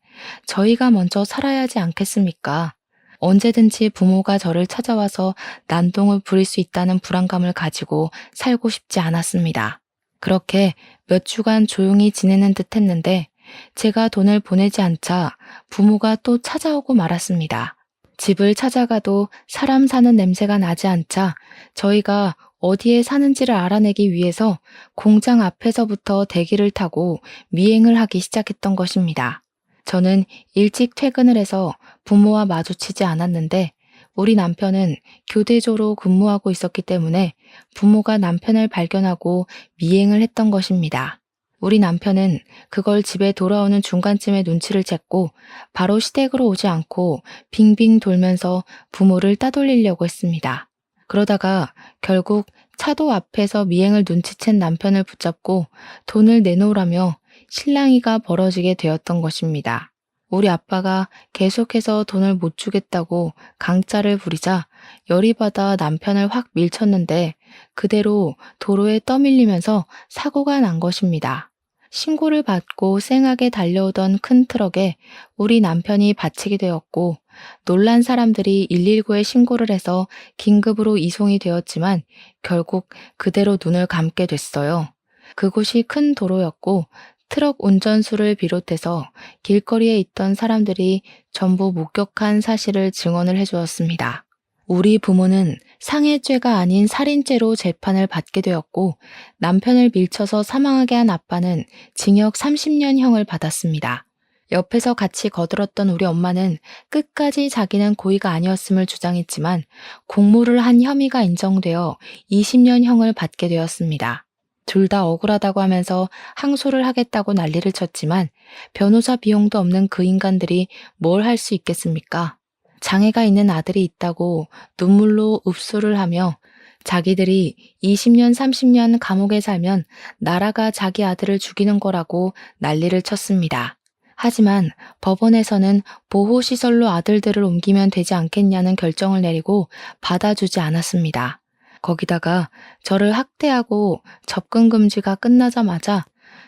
저희가 먼저 살아야 하지 않겠습니까? 언제든지 부모가 저를 찾아와서 난동을 부릴 수 있다는 불안감을 가지고 살고 싶지 않았습니다. 그렇게 몇 주간 조용히 지내는 듯 했는데 제가 돈을 보내지 않자 부모가 또 찾아오고 말았습니다. 집을 찾아가도 사람 사는 냄새가 나지 않자 저희가 어디에 사는지를 알아내기 위해서 공장 앞에서부터 대기를 타고 미행을 하기 시작했던 것입니다. 저는 일찍 퇴근을 해서 부모와 마주치지 않았는데 우리 남편은 교대조로 근무하고 있었기 때문에 부모가 남편을 발견하고 미행을 했던 것입니다. 우리 남편은 그걸 집에 돌아오는 중간쯤에 눈치를 챘고 바로 시댁으로 오지 않고 빙빙 돌면서 부모를 따돌리려고 했습니다. 그러다가 결국 차도 앞에서 미행을 눈치챈 남편을 붙잡고 돈을 내놓으라며 실랑이가 벌어지게 되었던 것입니다. 우리 아빠가 계속해서 돈을 못 주겠다고 강짜를 부리자 열이 받아 남편을 확 밀쳤는데 그대로 도로에 떠밀리면서 사고가 난 것입니다. 신고를 받고 쌩하게 달려오던 큰 트럭에 우리 남편이 받치게 되었고 놀란 사람들이 119에 신고를 해서 긴급으로 이송이 되었지만 결국 그대로 눈을 감게 됐어요. 그곳이 큰 도로였고 트럭 운전수를 비롯해서 길거리에 있던 사람들이 전부 목격한 사실을 증언을 해주었습니다. 우리 부모는 상해죄가 아닌 살인죄로 재판을 받게 되었고 남편을 밀쳐서 사망하게 한 아빠는 징역 30년형을 받았습니다. 옆에서 같이 거들었던 우리 엄마는 끝까지 자기는 고의가 아니었음을 주장했지만 공모를 한 혐의가 인정되어 20년형을 받게 되었습니다. 둘 다 억울하다고 하면서 항소를 하겠다고 난리를 쳤지만 변호사 비용도 없는 그 인간들이 뭘 할 수 있겠습니까? 장애가 있는 아들이 있다고 눈물로 읍소를 하며 자기들이 20년, 30년 감옥에 살면 나라가 자기 아들을 죽이는 거라고 난리를 쳤습니다. 하지만 법원에서는 보호시설로 아들들을 옮기면 되지 않겠냐는 결정을 내리고 받아주지 않았습니다. 거기다가 저를 학대하고 접근 금지가 끝나자마자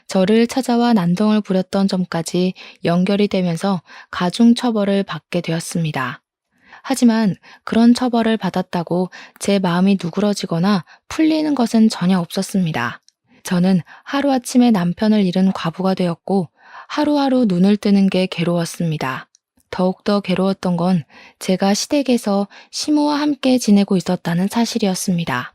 저를 찾아와 난동을 부렸던 점까지 연결이 되면서 가중처벌을 받게 되었습니다. 하지만 그런 처벌을 받았다고 제 마음이 누그러지거나 풀리는 것은 전혀 없었습니다. 저는 하루아침에 남편을 잃은 과부가 되었고 하루하루 눈을 뜨는 게 괴로웠습니다. 더욱더 괴로웠던 건 제가 시댁에서 시모와 함께 지내고 있었다는 사실이었습니다.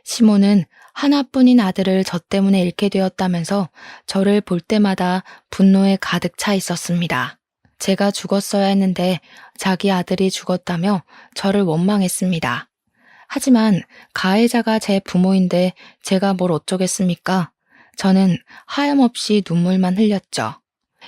시모는 하나뿐인 아들을 저 때문에 잃게 되었다면서 저를 볼 때마다 분노에 가득 차 있었습니다. 제가 죽었어야 했는데 자기 아들이 죽었다며 저를 원망했습니다. 하지만 가해자가 제 부모인데 제가 뭘 어쩌겠습니까? 저는 하염없이 눈물만 흘렸죠.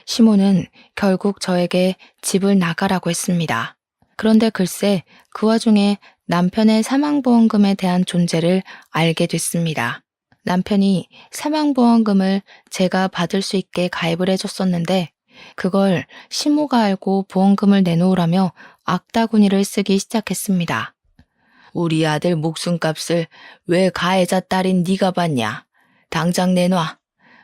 시모는 결국 저에게 집을 나가라고 했습니다. 그런데 글쎄 그 와중에 남편의 사망보험금에 대한 존재를 알게 됐습니다. 남편이 사망보험금을 제가 받을 수 있게 가입을 해줬었는데 그걸 시모가 알고 보험금을 내놓으라며 악다구니를 쓰기 시작했습니다. 우리 아들 목숨값을 왜 가해자 딸인 네가 받냐? 당장 내놔.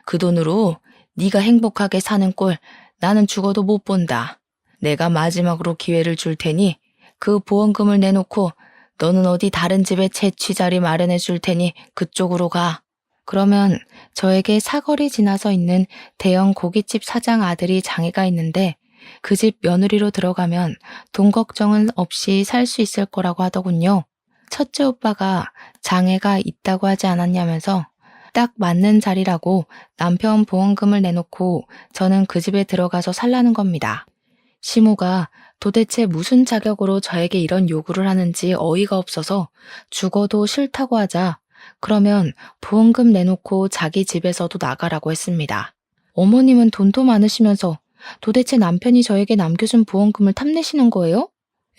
그 돈으로 네가 행복하게 사는 꼴 나는 죽어도 못 본다. 내가 마지막으로 기회를 줄 테니 그 보험금을 내놓고 너는 어디 다른 집에 채취 자리 마련해 줄 테니 그쪽으로 가. 그러면 저에게 사거리 지나서 있는 대형 고깃집 사장 아들이 장애가 있는데 그 집 며느리로 들어가면 돈 걱정은 없이 살 수 있을 거라고 하더군요. 첫째 오빠가 장애가 있다고 하지 않았냐면서 딱 맞는 자리라고 남편 보험금을 내놓고 저는 그 집에 들어가서 살라는 겁니다. 시모가 도대체 무슨 자격으로 저에게 이런 요구를 하는지 어이가 없어서 죽어도 싫다고 하자 그러면 보험금 내놓고 자기 집에서도 나가라고 했습니다. 어머님은 돈도 많으시면서 도대체 남편이 저에게 남겨준 보험금을 탐내시는 거예요?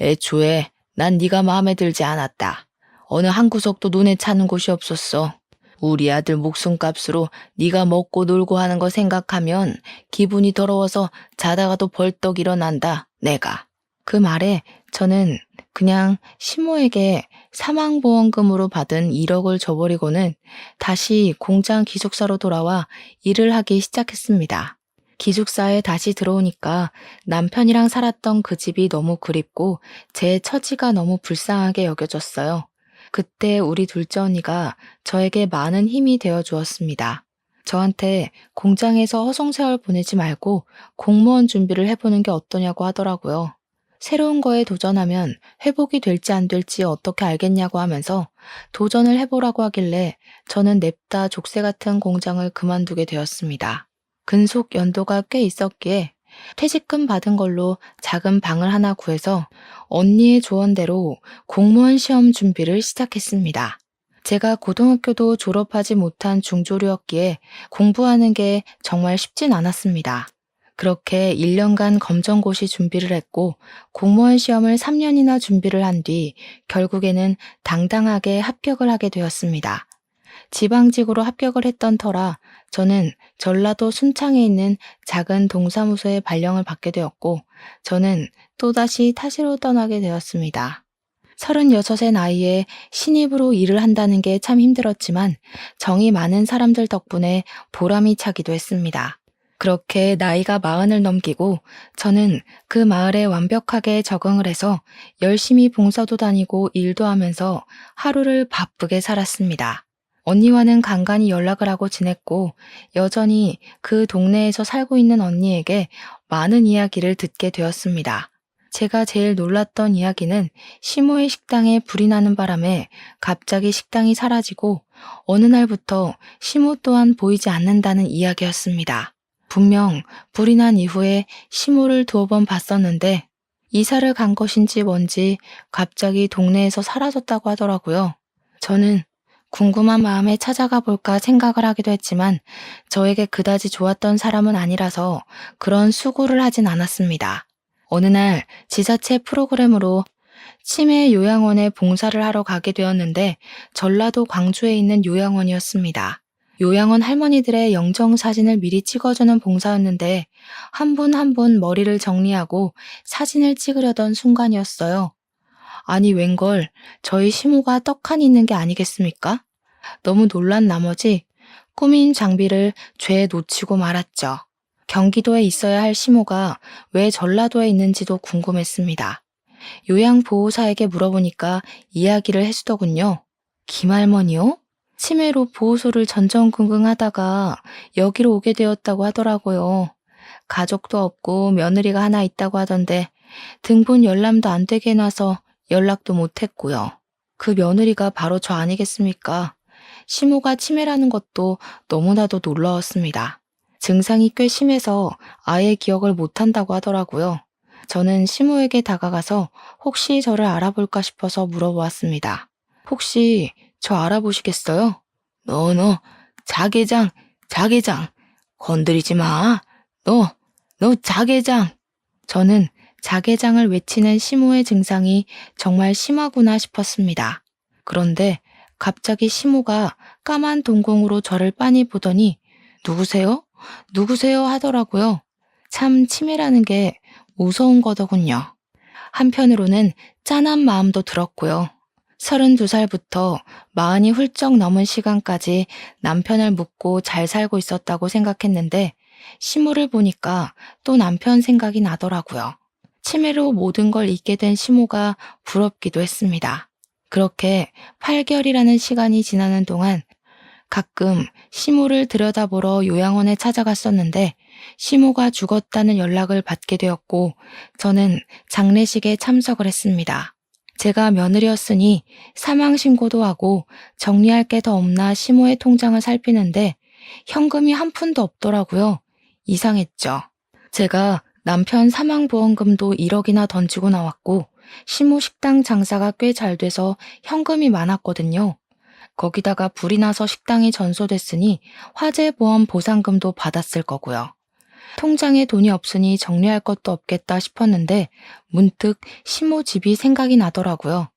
애초에 난 네가 마음에 들지 않았다. 어느 한 구석도 눈에 차는 곳이 없었어. 우리 아들 목숨값으로 네가 먹고 놀고 하는 거 생각하면 기분이 더러워서 자다가도 벌떡 일어난다, 내가. 그 말에 저는 그냥 시모에게 사망보험금으로 받은 1억을 줘버리고는 다시 공장 기숙사로 돌아와 일을 하기 시작했습니다. 기숙사에 다시 들어오니까 남편이랑 살았던 그 집이 너무 그립고 제 처지가 너무 불쌍하게 여겨졌어요. 그때 우리 둘째 언니가 저에게 많은 힘이 되어 주었습니다. 저한테 공장에서 허송세월 보내지 말고 공무원 준비를 해보는 게 어떠냐고 하더라고요. 새로운 거에 도전하면 회복이 될지 안 될지 어떻게 알겠냐고 하면서 도전을 해보라고 하길래 저는 냅다 족쇄 같은 공장을 그만두게 되었습니다. 근속 연도가 꽤 있었기에 퇴직금 받은 걸로 작은 방을 하나 구해서 언니의 조언대로 공무원 시험 준비를 시작했습니다. 제가 고등학교도 졸업하지 못한 중졸이었기에 공부하는 게 정말 쉽진 않았습니다. 그렇게 1년간 검정고시 준비를 했고 공무원 시험을 3년이나 준비를 한 뒤 결국에는 당당하게 합격을 하게 되었습니다. 지방직으로 합격을 했던 터라 저는 전라도 순창에 있는 작은 동사무소에 발령을 받게 되었고 저는 또다시 타지로 떠나게 되었습니다. 36의 나이에 신입으로 일을 한다는 게 참 힘들었지만 정이 많은 사람들 덕분에 보람이 차기도 했습니다. 그렇게 나이가 40을 넘기고 저는 그 마을에 완벽하게 적응을 해서 열심히 봉사도 다니고 일도 하면서 하루를 바쁘게 살았습니다. 언니와는 간간히 연락을 하고 지냈고 여전히 그 동네에서 살고 있는 언니에게 많은 이야기를 듣게 되었습니다. 제가 제일 놀랐던 이야기는 시모의 식당에 불이 나는 바람에 갑자기 식당이 사라지고 어느 날부터 시모 또한 보이지 않는다는 이야기였습니다. 분명 불이 난 이후에 시모를 두어 번 봤었는데 이사를 간 것인지 뭔지 갑자기 동네에서 사라졌다고 하더라고요. 저는 궁금한 마음에 찾아가 볼까 생각을 하기도 했지만 저에게 그다지 좋았던 사람은 아니라서 그런 수고를 하진 않았습니다. 어느 날 지자체 프로그램으로 치매 요양원에 봉사를 하러 가게 되었는데 전라도 광주에 있는 요양원이었습니다. 요양원 할머니들의 영정 사진을 미리 찍어주는 봉사였는데 한 분 한 분 머리를 정리하고 사진을 찍으려던 순간이었어요. 아니 웬걸 저희 시모가 떡하니 있는 게 아니겠습니까? 너무 놀란 나머지 꾸민 장비를 죄에 놓치고 말았죠. 경기도에 있어야 할 시모가 왜 전라도에 있는지도 궁금했습니다. 요양보호사에게 물어보니까 이야기를 해주더군요. 김할머니요? 치매로 보호소를 전전긍긍하다가 여기로 오게 되었다고 하더라고요. 가족도 없고 며느리가 하나 있다고 하던데 등본 열람도 안 되게 해놔서 연락도 못했고요. 그 며느리가 바로 저 아니겠습니까? 시모가 치매라는 것도 너무나도 놀라웠습니다. 증상이 꽤 심해서 아예 기억을 못한다고 하더라고요. 저는 시모에게 다가가서 혹시 저를 알아볼까 싶어서 물어보았습니다. 혹시 저 알아보시겠어요? 너, 자개장, 자개장, 건드리지 마. 너 자개장. 저는 자개장을 외치는 시모의 증상이 정말 심하구나 싶었습니다. 그런데 갑자기 시모가 까만 동공으로 저를 빤히 보더니 누구세요? 누구세요? 하더라고요. 참 치매라는 게 무서운 거더군요. 한편으로는 짠한 마음도 들었고요. 32살부터 40이 훌쩍 넘은 시간까지 남편을 묻고 잘 살고 있었다고 생각했는데 시모를 보니까 또 남편 생각이 나더라고요. 치매로 모든 걸 잊게 된 시모가 부럽기도 했습니다. 그렇게 8개월이라는 시간이 지나는 동안 가끔 시모를 들여다보러 요양원에 찾아갔었는데 시모가 죽었다는 연락을 받게 되었고 저는 장례식에 참석을 했습니다. 제가 며느리였으니 사망신고도 하고 정리할 게 더 없나 시모의 통장을 살피는데 현금이 한 푼도 없더라고요. 이상했죠. 제가 남편 사망보험금도 1억이나 던지고 나왔고 시모 식당 장사가 꽤 잘 돼서 현금이 많았거든요. 거기다가 불이 나서 식당이 전소됐으니 화재보험 보상금도 받았을 거고요. 통장에 돈이 없으니 정리할 것도 없겠다 싶었는데 문득 시모 집이 생각이 나더라고요.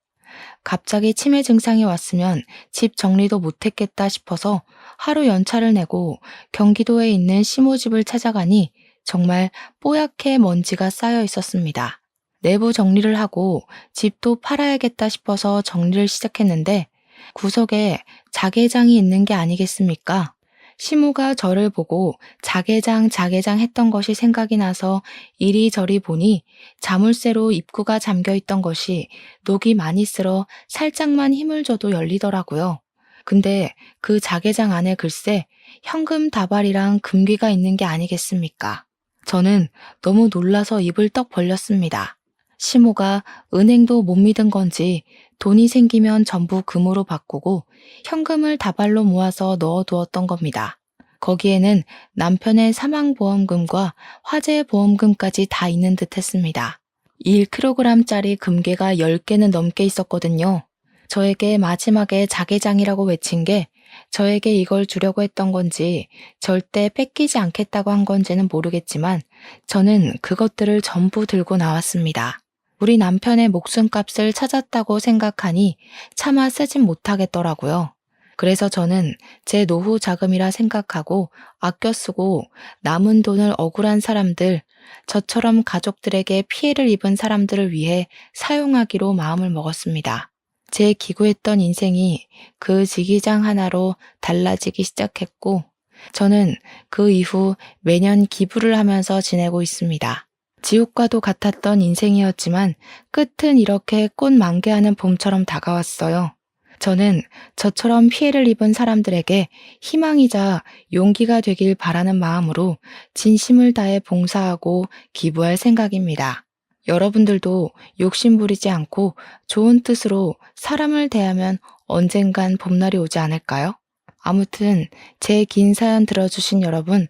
갑자기 치매 증상이 왔으면 집 정리도 못했겠다 싶어서 하루 연차를 내고 경기도에 있는 시모 집을 찾아가니 정말 뽀얗게 먼지가 쌓여 있었습니다. 내부 정리를 하고 집도 팔아야겠다 싶어서 정리를 시작했는데 구석에 자개장이 있는 게 아니겠습니까? 시모가 저를 보고 자개장 했던 것이 생각이 나서 이리저리 보니 자물쇠로 입구가 잠겨 있던 것이 녹이 많이 쓸어 살짝만 힘을 줘도 열리더라고요. 근데 그 자개장 안에 글쎄 현금 다발이랑 금괴가 있는 게 아니겠습니까? 저는 너무 놀라서 입을 떡 벌렸습니다. 시모가 은행도 못 믿은 건지 돈이 생기면 전부 금으로 바꾸고 현금을 다발로 모아서 넣어두었던 겁니다. 거기에는 남편의 사망보험금과 화재보험금까지 다 있는 듯 했습니다. 1kg짜리 금괴가 10개는 넘게 있었거든요. 저에게 마지막에 자개장이라고 외친 게 저에게 이걸 주려고 했던 건지 절대 뺏기지 않겠다고 한 건지는 모르겠지만 저는 그것들을 전부 들고 나왔습니다. 우리 남편의 목숨값을 찾았다고 생각하니 차마 쓰진 못하겠더라고요. 그래서 저는 제 노후 자금이라 생각하고 아껴 쓰고 남은 돈을 억울한 사람들, 저처럼 가족들에게 피해를 입은 사람들을 위해 사용하기로 마음을 먹었습니다. 제 기구했던 인생이 그 지기장 하나로 달라지기 시작했고 저는 그 이후 매년 기부를 하면서 지내고 있습니다. 지옥과도 같았던 인생이었지만 끝은 이렇게 꽃 만개하는 봄처럼 다가왔어요. 저는 저처럼 피해를 입은 사람들에게 희망이자 용기가 되길 바라는 마음으로 진심을 다해 봉사하고 기부할 생각입니다. 여러분들도 욕심 부리지 않고 좋은 뜻으로 사람을 대하면 언젠간 봄날이 오지 않을까요? 아무튼 제 긴 사연 들어주신 여러분